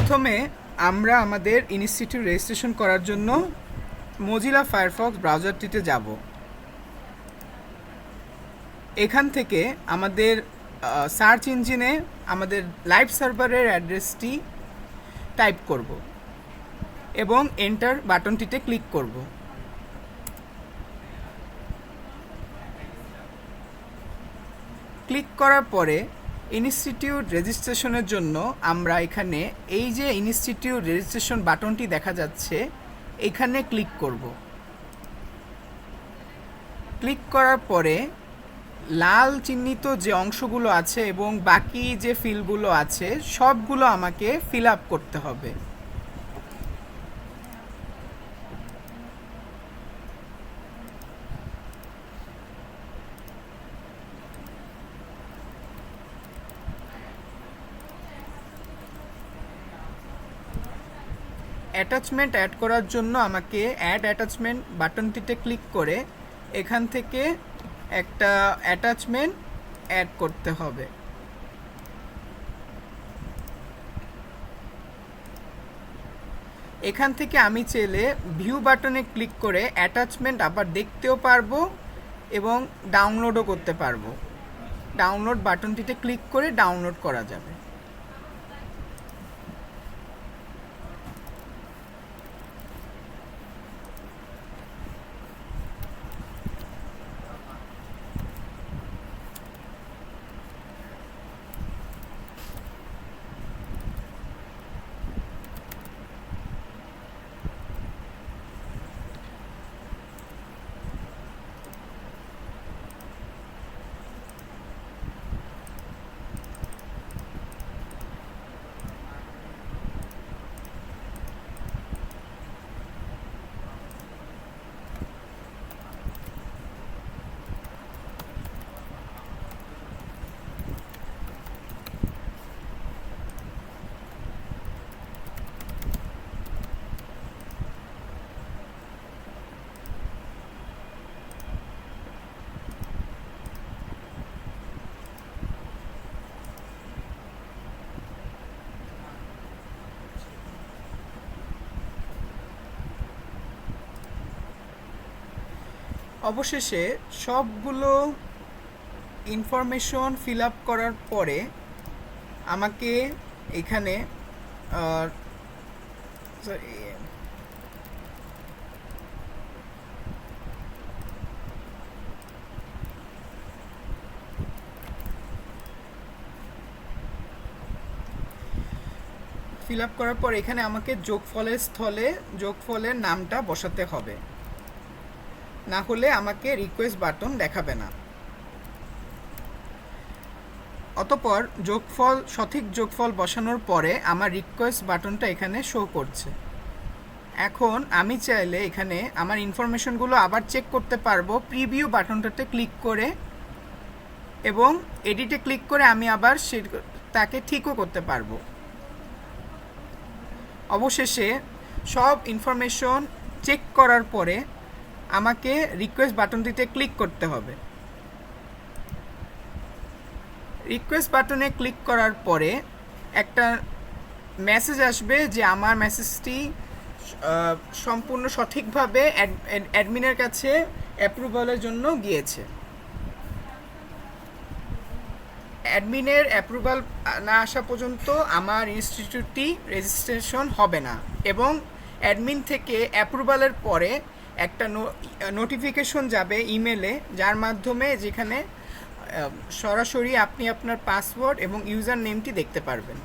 প্রথমে আমরা আমাদের ইনস্টিটিউট রেজিস্ট্রেশন করার জন্য মোজিলা ফায়ারফক্স ব্রাউজারটিতে যাব। এখান থেকে আমাদের সার্চ ইঞ্জিনে আমাদের লাইভ সার্ভারের অ্যাড্রেসটি টাইপ করব এবং এন্টার বাটনটিতে ক্লিক করব। ক্লিক করার পরে ইনস্টিটিউট রেজিস্ট্রেশনের জন্য আমরা এখানে এই যে ইনস্টিটিউট রেজিস্ট্রেশন বাটনটি দেখা যাচ্ছে এখানে ক্লিক করব। ক্লিক করার পরে লাল চিহ্নিত যে অংশগুলো আছে এবং বাকি যে ফিল্ডগুলো আছে সবগুলো আমাকে ফিল আপ করতে হবে। অ্যাটাচমেন্ট অ্যাড করার জন্য আমাকে অ্যাড অ্যাটাচমেন্ট বাটনটিতে ক্লিক করে এখান থেকে একটা অ্যাটাচমেন্ট অ্যাড করতে হবে। এখান থেকে আমি চাইলে ভিউ বাটনে ক্লিক করে অ্যাটাচমেন্ট আবার দেখতেও পারবো এবং ডাউনলোডও করতে পারবো। ডাউনলোড বাটনটিতে ক্লিক করে ডাউনলোড করা যাবে। অবশেষে সবগুলো ইনফরমেশন ফিল আপ করার পরে আমাকে এখানে ফিল আপ করার পর এখানে আমাকে যোগফলের স্থলে যোগফলের নামটা বসাতে হবে, না হলে আমাকে রিকোয়েস্ট বাটন দেখাবে না। অতঃপর সঠিক যোগফল বসানোর পরে আমার রিকোয়েস্ট বাটনটা এখানে শো করছে। এখন আমি চাইলে এখানে আমার ইনফরমেশনগুলো আবার চেক করতে পারবো প্রিভিউ বাটনটাতে ক্লিক করে, এবং এডিটে ক্লিক করে আমি আবার তাকে ঠিকও করতে পারবো। অবশেষে সব ইনফরমেশন চেক করার পরে আমাকে রিকোয়েস্ট বাটনটিতে ক্লিক করতে হবে। রিকোয়েস্ট বাটনে ক্লিক করার পরে একটা মেসেজ আসবে যে আমার মেসেজটি সম্পূর্ণ সঠিকভাবে অ্যাডমিনের কাছে অ্যাপ্রুভালের জন্য গিয়েছে। অ্যাডমিনের অ্যাপ্রুভাল না আসা পর্যন্ত আমার ইনস্টিটিউটটি রেজিস্ট্রেশন হবে না, এবং অ্যাডমিন থেকে অ্যাপ্রুভালের পরে একটা নোটিফিকেশন যাবে ইমেলে, যার মাধ্যমে যেখানে সরাসরি আপনি আপনার পাসওয়ার্ড এবং ইউজার নেমটি দেখতে পারবেন।